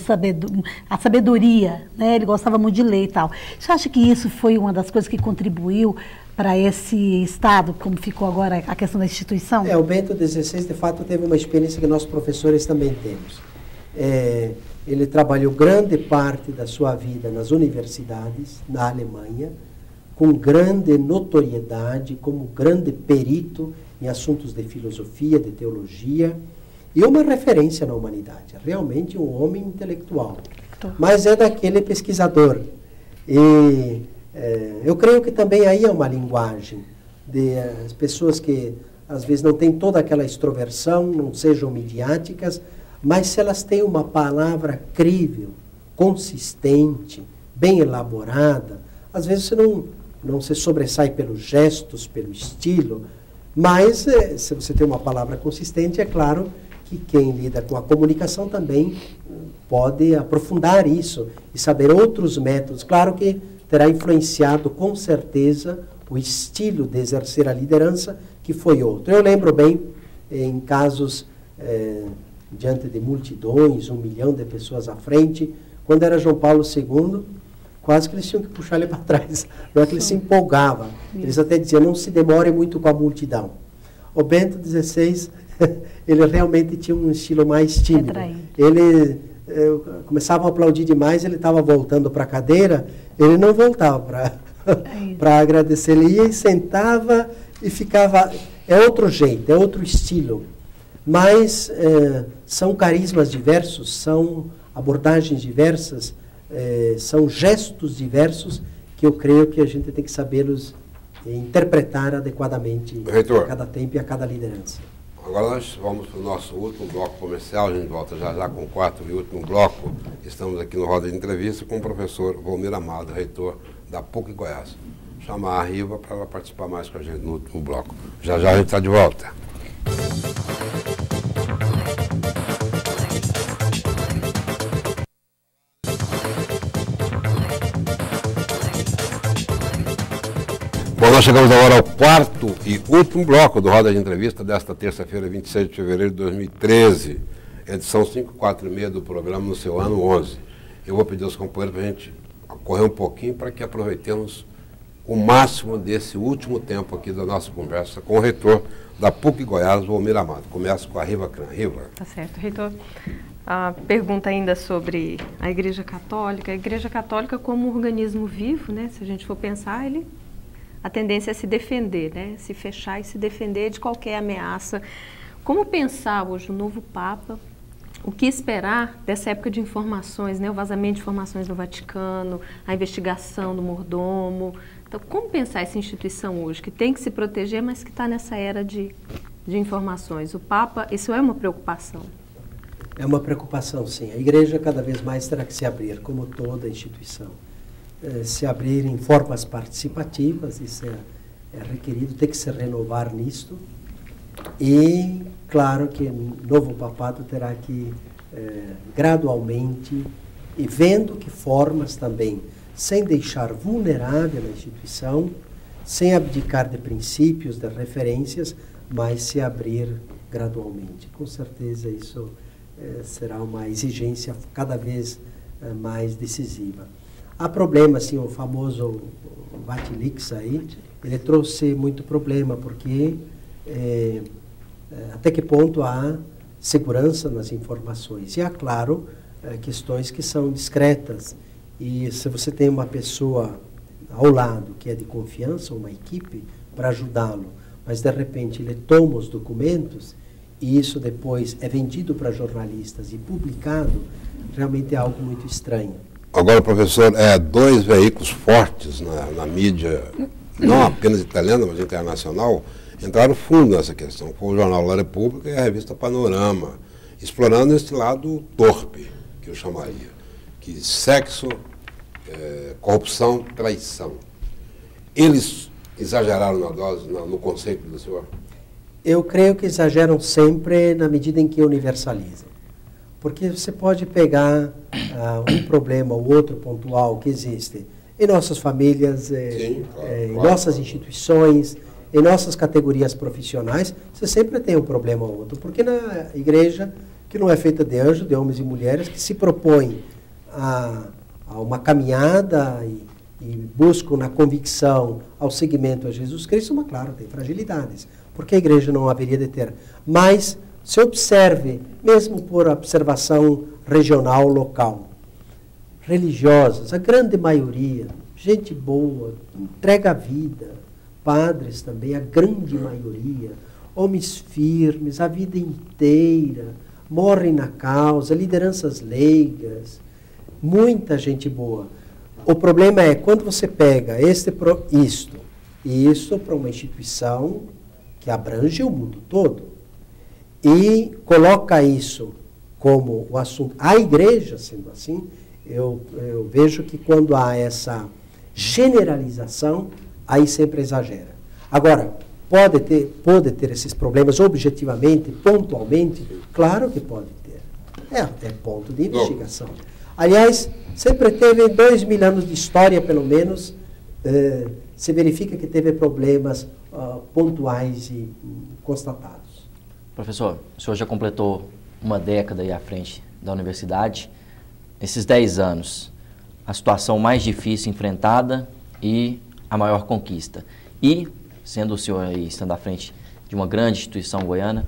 a sabedoria, né? Ele gostava muito de ler e tal. Você acha que isso foi uma das coisas que contribuiu para esse Estado, como ficou agora a questão da instituição? O Bento XVI, de fato, teve uma experiência que nós professores também temos. Ele trabalhou grande parte da sua vida nas universidades, na Alemanha, com grande notoriedade, como grande perito em assuntos de filosofia, de teologia, e uma referência na humanidade. Realmente um homem intelectual. Mas é daquele pesquisador. E eu creio que também aí é uma linguagem de as pessoas que às vezes não têm toda aquela extroversão, não sejam midiáticas, mas se elas têm uma palavra crível, consistente, bem elaborada, às vezes você não se sobressai pelos gestos, pelo estilo, mas se você tem uma palavra consistente, é claro que quem lida com a comunicação também pode aprofundar isso e saber outros métodos. Claro que terá influenciado com certeza o estilo de exercer a liderança, que foi outro. Eu lembro bem, em casos diante de multidões, 1 milhão de pessoas à frente, quando era João Paulo II, quase que eles tinham que puxar ele para trás, não é que ele se empolgava. Eles até diziam, não se demore muito com a multidão. O Bento XVI ele realmente tinha um estilo mais tímido. Ele começava a aplaudir demais, ele estava voltando para a cadeira, ele não voltava para agradecer, ele ia e sentava e ficava... É outro jeito, é outro estilo. Mas são carismas diversos, são abordagens diversas, são gestos diversos que eu creio que a gente tem que sabê-los interpretar adequadamente Reitor, a cada tempo e a cada liderança. Agora nós vamos para o nosso último bloco comercial, a gente volta já com o quarto e último bloco. Estamos aqui no Roda de Entrevista com o professor Volmir Amado, reitor da PUC Goiás. Chamar a Riva para ela participar mais com a gente no último bloco. Já a gente está de volta. Bom, nós chegamos agora ao quarto e último bloco do Roda de Entrevista desta terça-feira, 26 de fevereiro de 2013, edição 546 do programa no seu ano 11. Eu vou pedir aos companheiros para a gente correr um pouquinho para que aproveitemos o máximo desse último tempo aqui da nossa conversa com o reitor da PUC Goiás, Volmir Amado. Começo com a Riva Cran. Riva. Tá certo, reitor. A pergunta ainda sobre a Igreja Católica. A Igreja Católica como um organismo vivo, né? Se a gente for pensar, a tendência é se defender, né? Se fechar e se defender de qualquer ameaça. Como pensar hoje o novo Papa? O que esperar dessa época de informações, né? O vazamento de informações do Vaticano, a investigação do mordomo. Então, como pensar essa instituição hoje, que tem que se proteger, mas que está nessa era de informações? O Papa, isso é uma preocupação? É uma preocupação, sim. A Igreja cada vez mais terá que se abrir, como toda instituição. Se abrir em formas participativas, isso é requerido, tem que se renovar nisto. E, claro, que o novo papado terá que, gradualmente, e vendo que formas também, sem deixar vulnerável a instituição, sem abdicar de princípios, de referências, mas se abrir gradualmente. Com certeza isso será uma exigência cada vez mais decisiva. Há problema, assim, o famoso Vatilix aí, ele trouxe muito problema, porque até que ponto há segurança nas informações. E há, claro, questões que são discretas. E se você tem uma pessoa ao lado que é de confiança, uma equipe, para ajudá-lo, mas de repente ele toma os documentos e isso depois é vendido para jornalistas e publicado, realmente é algo muito estranho. Agora, professor, dois veículos fortes na mídia, não apenas italiana, mas internacional, entraram fundo nessa questão. Foi o jornal La Repubblica e a revista Panorama, explorando esse lado torpe, que eu chamaria, que sexo, corrupção, traição. Eles exageraram na dose, no conceito do senhor? Eu creio que exageram sempre na medida em que universalizam. Porque você pode pegar um problema ou outro pontual que existe em nossas famílias, em nossas instituições, em nossas categorias profissionais, você sempre tem um problema ou outro. Porque na igreja, que não é feita de anjos, de homens e mulheres, que se propõem a uma caminhada e buscam na convicção ao seguimento a Jesus Cristo, mas claro, tem fragilidades, porque a igreja não haveria de ter. Mas se observe, mesmo por observação regional, local, religiosas, a grande maioria, gente boa, entrega a vida, padres também, a grande maioria, homens firmes, a vida inteira, morrem na causa, lideranças leigas, muita gente boa. O problema é quando você pega isso para uma instituição que abrange o mundo todo e coloca isso como o assunto. A igreja, sendo assim, eu vejo que quando há essa generalização, aí sempre exagera. Agora, pode ter esses problemas objetivamente, pontualmente? Claro que pode ter. É ponto de investigação. Aliás, sempre teve 2.000 anos de história, pelo menos, se verifica que teve problemas pontuais e constatados. Professor, o senhor já completou uma década aí à frente da universidade. Esses 10 anos, a situação mais difícil enfrentada e a maior conquista. E, sendo o senhor aí, estando à frente de uma grande instituição goiana,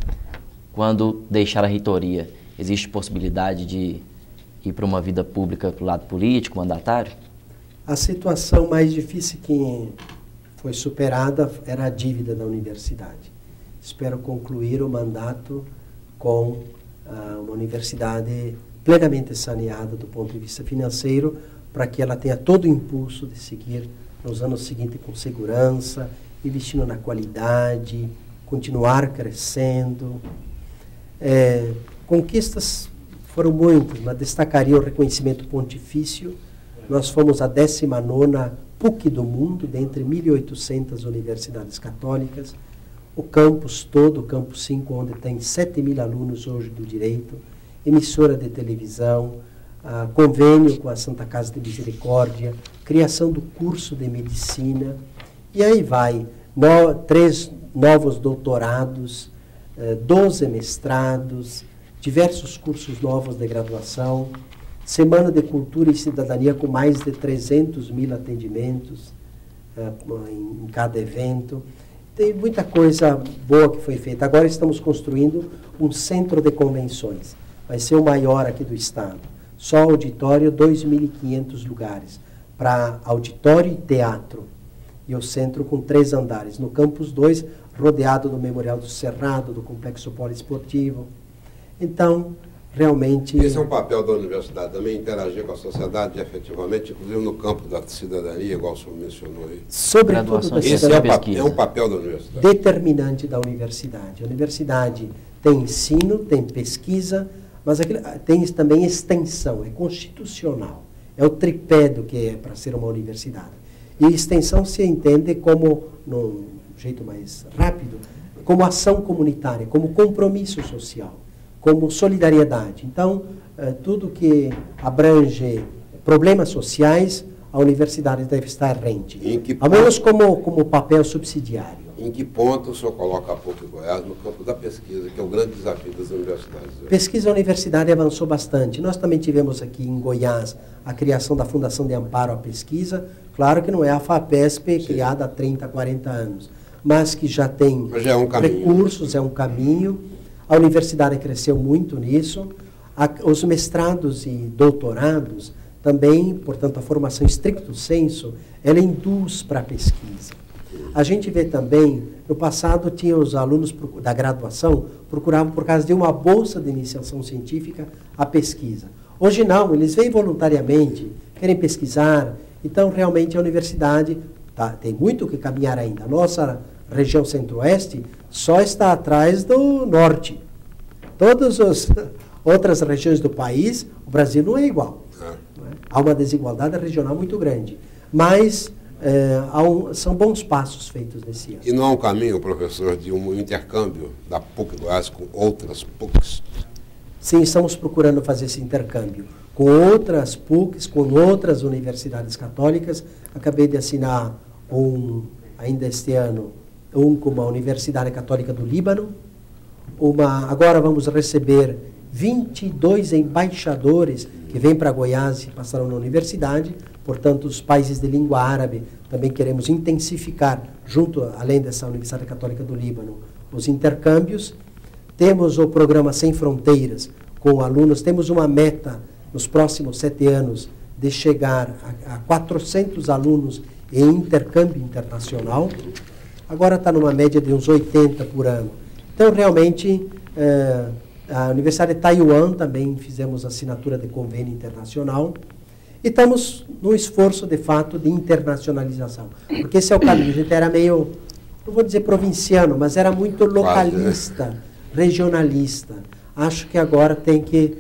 quando deixar a reitoria, existe possibilidade de ir para uma vida pública para o lado político, mandatário? A situação mais difícil que foi superada era a dívida da universidade. Espero concluir o mandato com uma universidade plenamente saneada do ponto de vista financeiro, para que ela tenha todo o impulso de seguir nos anos seguintes com segurança, investindo na qualidade, continuar crescendo. Conquistas foram muitas, mas destacaria o reconhecimento pontifício. Nós fomos a 19ª PUC do mundo, dentre 1.800 universidades católicas. O campus todo, o campus 5, onde tem 7.000 alunos hoje do direito, emissora de televisão, convênio com a Santa Casa de Misericórdia, criação do curso de medicina, e aí vai, 3 novos doutorados, 12 mestrados, diversos cursos novos de graduação, Semana de Cultura e Cidadania com mais de 300.000 atendimentos em cada evento. Tem muita coisa boa que foi feita. Agora estamos construindo um centro de convenções. Vai ser o maior aqui do estado. Só auditório, 2.500 lugares. Para auditório e teatro. E o centro com 3 andares. No campus 2, rodeado do Memorial do Cerrado, do Complexo Poliesportivo. Então, realmente... Esse é um papel da universidade também, interagir com a sociedade efetivamente, inclusive no campo da cidadania, igual o senhor mencionou aí. Sobretudo da Esse cidadania. é um papel da universidade. Determinante da universidade. A universidade tem ensino, tem pesquisa, mas tem também extensão, é constitucional. É o tripé do que é para ser uma universidade. E extensão se entende como, num jeito mais rápido, como ação comunitária, como compromisso social, como solidariedade. Então, tudo que abrange problemas sociais, a universidade deve estar rente. Ao menos como papel subsidiário. Em que ponto o senhor coloca a PUC Goiás no campo da pesquisa, que é o grande desafio das universidades? Pesquisa, a universidade avançou bastante. Nós também tivemos aqui em Goiás a criação da Fundação de Amparo à Pesquisa. Claro que não é a FAPESP, criada há 30, 40 anos, mas que já tem recursos, é um caminho. A universidade cresceu muito nisso. Os mestrados e doutorados também, portanto, a formação stricto sensu, ela induz para a pesquisa. A gente vê também, no passado, tinha os alunos da graduação, procuravam, por causa de uma bolsa de iniciação científica, a pesquisa. Hoje não, eles vêm voluntariamente, querem pesquisar. Então, realmente, a universidade tem muito que caminhar ainda. A nossa região centro-oeste só está atrás do norte. Todas as outras regiões do país, o Brasil não é igual. Não é? Há uma desigualdade regional muito grande. Mas são bons passos feitos nesse ano. E não há um caminho, professor, de um intercâmbio da PUC Goiás com outras PUCs? Sim, estamos procurando fazer esse intercâmbio com outras PUCs, com outras universidades católicas. Acabei de assinar ainda este ano, com uma Universidade Católica do Líbano. Agora vamos receber 22 embaixadores que vêm para Goiás e passaram na universidade. Portanto, os países de língua árabe também queremos intensificar, além dessa Universidade Católica do Líbano, os intercâmbios. Temos o programa Sem Fronteiras com alunos. Temos uma meta nos próximos 7 anos de chegar a 400 alunos em intercâmbio internacional. Agora está numa média de uns 80 por ano. Então, realmente, a Universidade de Taiwan também fizemos assinatura de convênio internacional. E estamos num esforço, de fato, de internacionalização. Porque esse é o caminho. A gente era meio, não vou dizer provinciano, mas era muito localista, regionalista. Acho que agora tem que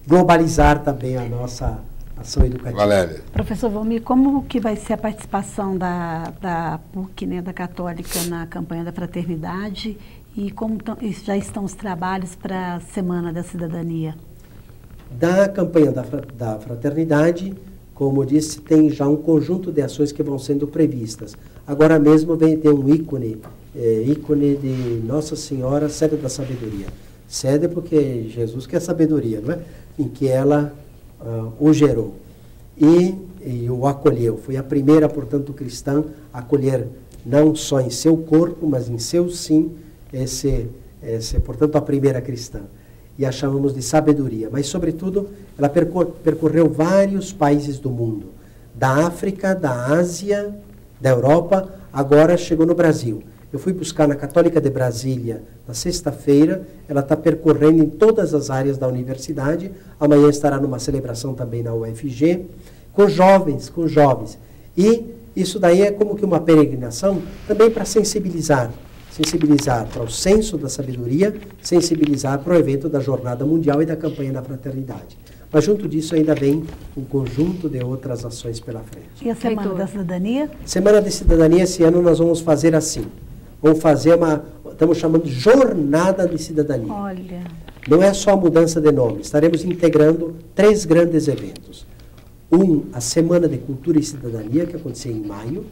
globalizar também a nossa ação educativa. Valéria. Professor Valmir, como que vai ser a participação da PUC, né, da Católica, na campanha da fraternidade e como já estão os trabalhos para a Semana da Cidadania? Da campanha da fraternidade, como eu disse, tem já um conjunto de ações que vão sendo previstas. Agora mesmo tem um ícone de Nossa Senhora, sede da sabedoria. Sede porque Jesus que é sabedoria, não é? Em que ela o gerou e o acolheu. Foi a primeira, portanto, cristã a acolher não só em seu corpo, mas em seu sim, Essa é, portanto, a primeira cristã. E a chamamos de sabedoria. Mas, sobretudo, ela percorreu vários países do mundo. Da África, da Ásia, da Europa, agora chegou no Brasil. Eu fui buscar na Católica de Brasília na sexta-feira. Ela está percorrendo em todas as áreas da universidade. Amanhã estará numa celebração também na UFG, com jovens. E isso daí é como que uma peregrinação também para sensibilizar para o senso da sabedoria, sensibilizar para o evento da Jornada Mundial e da campanha da Fraternidade. Mas junto disso ainda vem um conjunto de outras ações pela frente. E a Semana da Cidadania? Semana da Cidadania, esse ano nós vamos fazer assim. Vamos fazer estamos chamando de Jornada de Cidadania. Olha. Não é só a mudança de nome, estaremos integrando 3 grandes eventos. A Semana de Cultura e Cidadania, que acontecia em maio.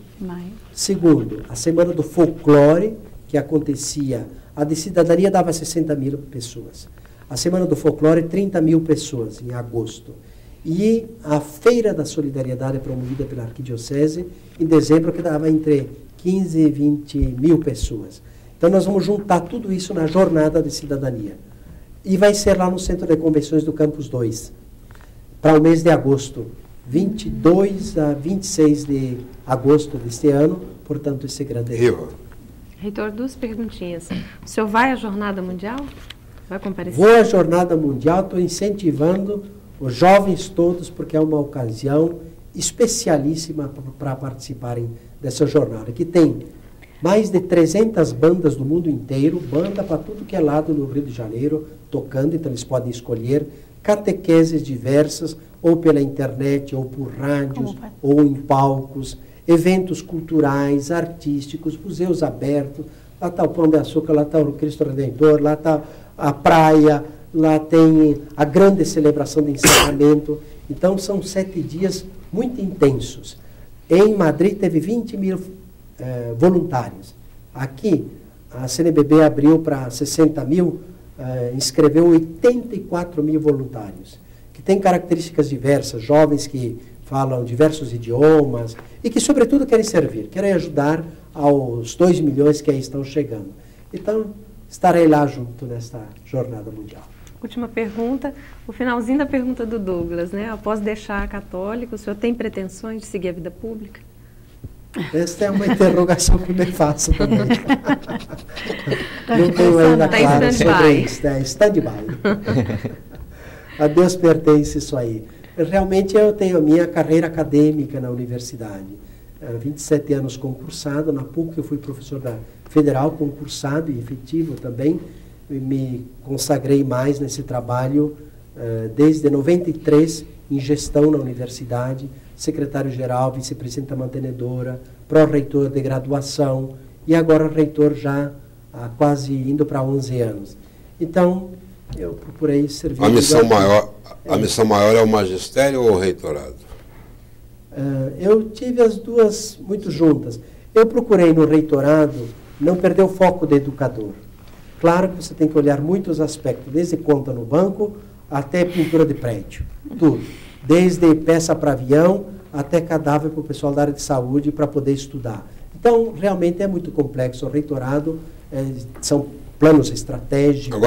Segundo, a Semana do Folclore, que acontecia, a de Cidadania dava 60 mil pessoas. A Semana do Folclore, 30 mil pessoas, em agosto. E a Feira da Solidariedade, promovida pela Arquidiocese, em dezembro, que dava entre 15 e 20 mil pessoas. Então, nós vamos juntar tudo isso na Jornada de Cidadania. E vai ser lá no Centro de Convenções do Campus 2, para o mês de agosto, 22 a 26 de agosto deste ano, portanto, esse grande evento. Reitor, 2 perguntinhas. O senhor vai à Jornada Mundial? Vai comparecer? Vou à Jornada Mundial, estou incentivando os jovens todos, porque é uma ocasião especialíssima para participarem dessa jornada, que tem mais de 300 bandas do mundo inteiro, banda para tudo que é lado no Rio de Janeiro, tocando, então eles podem escolher catequeses diversas, ou pela internet, ou por rádios, ou em palcos, eventos culturais, artísticos, museus abertos. Lá está o Pão de Açúcar, lá está o Cristo Redentor, lá está a praia, lá tem a grande celebração de encerramento. Então, são 7 dias muito intensos. Em Madrid, teve 20 mil voluntários. Aqui, a CNBB abriu para 60 mil, inscreveu 84 mil voluntários, que têm características diversas, jovens que falam diversos idiomas e que, sobretudo, querem servir, querem ajudar aos 2 milhões que aí estão chegando. Então, estarei lá junto nesta Jornada Mundial. Última pergunta, o finalzinho da pergunta do Douglas, né? Após deixar a católica, o senhor tem pretensões de seguir a vida pública? Esta é uma interrogação que me faço também. Não tenho ainda claro sobre isso. Stand-by. A Deus pertence isso aí. Realmente eu tenho a minha carreira acadêmica na universidade. 27 anos concursado, na PUC eu fui professor da Federal, concursado e efetivo também. Me consagrei mais nesse trabalho desde 93 em gestão na universidade, secretário-geral, vice-presidente da mantenedora, pró-reitor de graduação e agora reitor já há quase indo para 11 anos. Então, eu procurei servir... A missão maior é o magistério ou o reitorado? Eu tive as duas muito juntas. Eu procurei no reitorado não perder o foco do educador. Claro que você tem que olhar muitos aspectos, desde conta no banco até pintura de prédio, tudo. Desde peça para avião até cadáver para o pessoal da área de saúde para poder estudar. Então, realmente é muito complexo. O reitorado são planos estratégicos,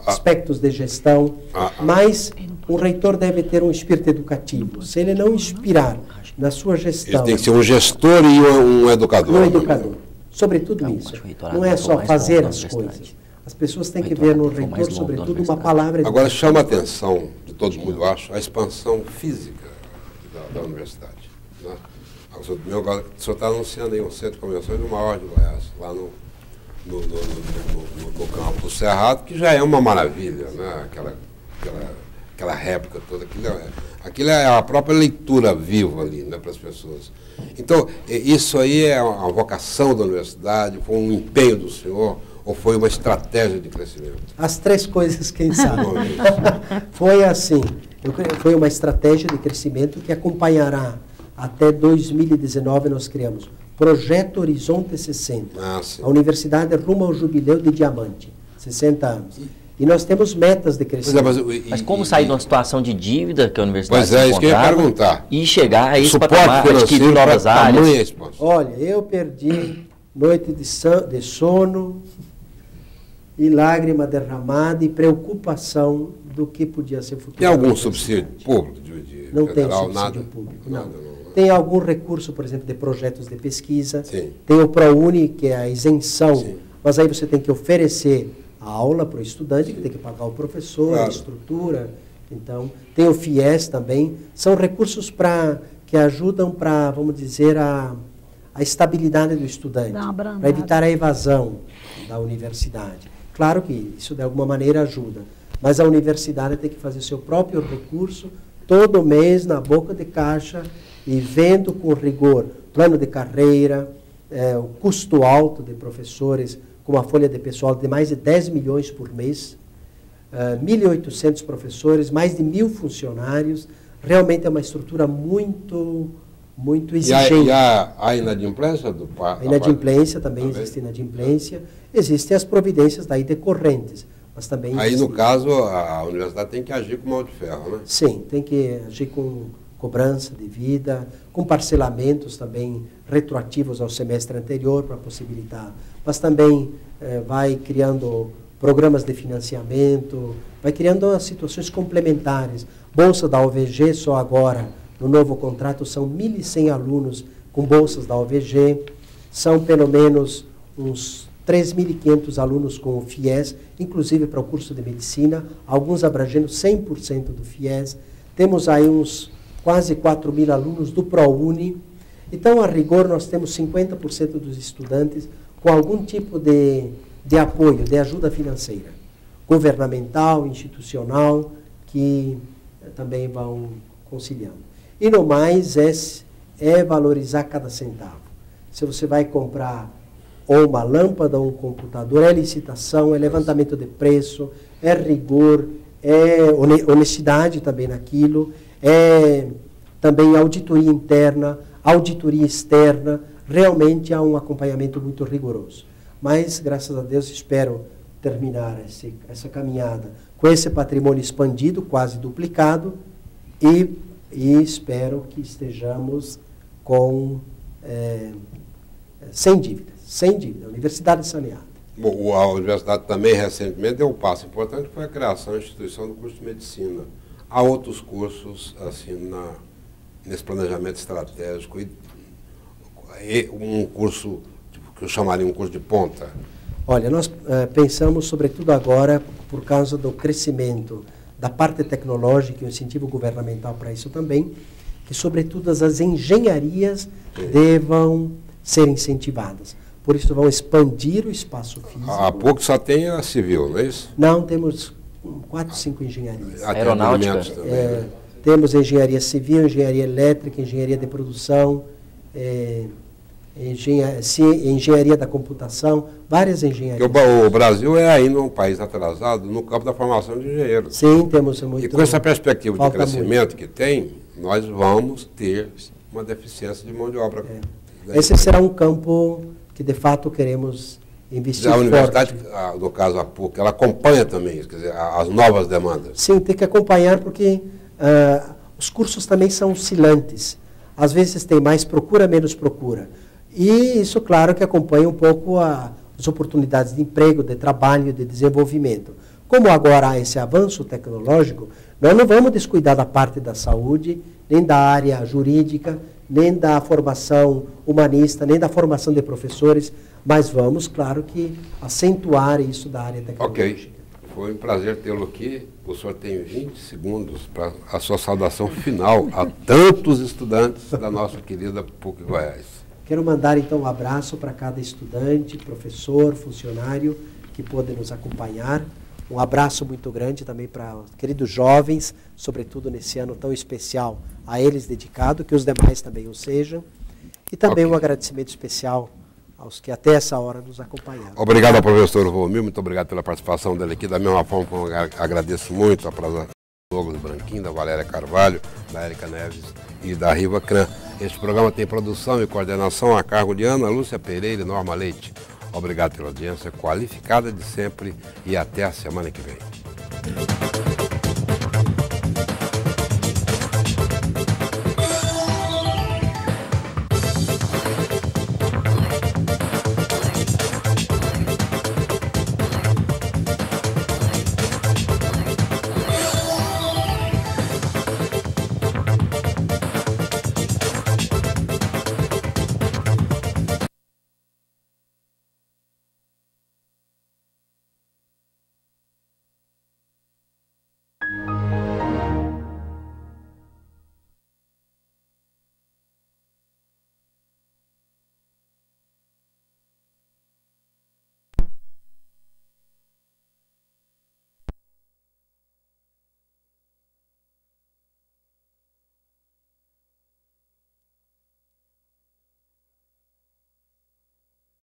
aspectos de gestão, mas o reitor deve ter um espírito educativo. Se ele não inspirar na sua gestão... Ele tem que ser um gestor e um educador. Um educador. Sobretudo isso. Não é só fazer as coisas. As pessoas têm que ver no reitor, sobretudo, uma palavra... Agora, chama a atenção de todo mundo, eu acho, a expansão física da universidade. Né? O senhor está anunciando aí um centro de convenções do maior de Goiás, lá no campo do Cerrado, que já é uma maravilha, né? Aquela réplica toda. Aquilo é a própria leitura viva ali, né, para as pessoas. Então, isso aí é uma vocação da universidade, foi um empenho do senhor, ou foi uma estratégia de crescimento? As 3 coisas, quem sabe. Foi assim, foi uma estratégia de crescimento que acompanhará até 2019, nós criamos Projeto Horizonte 60. A universidade rumo ao jubileu de diamante, 60 anos. E nós temos metas de crescimento. Mas como sair de uma situação de dívida que a universidade se isso que eu ia perguntar. E chegar a esse patamar, adquirir novas áreas? Olha, eu perdi noite de sono, e lágrima derramada e preocupação do que podia ser o futuro. Tem algum subsídio público de não federal? Tem subsídio Nada? público, Nada, não. Tem algum recurso, por exemplo, de projetos de pesquisa. Sim. Tem o ProUni, que é a isenção, Sim. mas aí você tem que oferecer a aula para o estudante, que tem que pagar o professor, Claro. a estrutura. Então, tem o FIES também. São recursos que ajudam para, vamos dizer, a estabilidade do estudante, Dá uma abrandada. para evitar a evasão da universidade. Claro que isso, de alguma maneira, ajuda, mas a universidade tem que fazer seu próprio recurso, todo mês, na boca de caixa, e vendo com rigor plano de carreira, o custo alto de professores, com uma folha de pessoal de mais de 10 milhões por mês, 1.800 professores, mais de 1.000 funcionários. Realmente é uma estrutura muito exigente. E a inadimplência do pai? A inadimplência também existe inadimplência. Existem as providências daí decorrentes, mas também Aí, existe. no caso, a universidade tem que agir com mão de ferro, né? Sim, tem que agir com cobrança devida, com parcelamentos também retroativos ao semestre anterior para possibilitar, mas também vai criando programas de financiamento, vai criando as situações complementares. Bolsa da UVG, só agora, no novo contrato, são 1.100 alunos com bolsas da UVG, são pelo menos uns 3.500 alunos com o FIES, inclusive para o curso de medicina, alguns abrangendo 100% do FIES. Temos aí uns quase 4.000 alunos do ProUni. Então, a rigor, nós temos 50% dos estudantes com algum tipo de apoio, de ajuda financeira, governamental, institucional, que também vão conciliando. E no mais é valorizar cada centavo. Se você vai comprar ou uma lâmpada ou um computador, é licitação, é levantamento de preço, é rigor, é honestidade também naquilo, é também auditoria interna, auditoria externa. Realmente há um acompanhamento muito rigoroso. Mas, graças a Deus, espero terminar essa caminhada com esse patrimônio expandido, quase duplicado, e espero que estejamos sem dívida, universidade saneada. Bom, a universidade também recentemente deu um passo importante, que foi a criação da instituição do curso de medicina. Há outros cursos assim nesse planejamento estratégico, e um curso que eu chamaria um curso de ponta. Olha, nós pensamos, sobretudo agora, por causa do crescimento da parte tecnológica e o incentivo governamental para isso também, que, sobretudo, as engenharias devam ser incentivadas. Por isso, vão expandir o espaço físico. Há pouco só tem a civil, não é isso? Não, temos 4, 5 engenharias. Aeronáutica? Também. Temos engenharia civil, engenharia elétrica, engenharia de produção, engenharia da computação, várias engenharias. O Brasil é ainda um país atrasado no campo da formação de engenheiros. Sim, temos muito. E com essa perspectiva de crescimento muito que tem, nós vamos ter uma deficiência de mão de obra. Esse será um campo que, de fato, queremos investir A universidade, forte. no caso a PUC, ela acompanha também, quer dizer, as novas demandas. Sim, tem que acompanhar porque os cursos também são oscilantes. Às vezes tem mais procura, menos procura. E isso, claro, que acompanha um pouco as oportunidades de emprego, de trabalho, de desenvolvimento. Como agora há esse avanço tecnológico, nós não vamos descuidar da parte da saúde, nem da área jurídica, nem da formação humanista, nem da formação de professores, mas vamos, claro, que acentuar isso da área tecnológica. Ok. Foi um prazer tê-lo aqui. O senhor tem 20 segundos para a sua saudação final a tantos estudantes da nossa querida PUC Goiás. Quero mandar, então, um abraço para cada estudante, professor, funcionário que pôde nos acompanhar. Um abraço muito grande também para os queridos jovens, sobretudo nesse ano tão especial, a eles dedicado, que os demais também o sejam. E também um agradecimento especial aos que até essa hora nos acompanharam. Obrigado ao professor Volmir, muito obrigado pela participação dele aqui. Da mesma forma, eu agradeço muito a presença do Douglas Branquinho, da Valéria Carvalho, da Érica Neves e da Riva Cran. Este programa tem produção e coordenação a cargo de Ana Lúcia Pereira e Norma Leite. Obrigado pela audiência qualificada de sempre e até a semana que vem.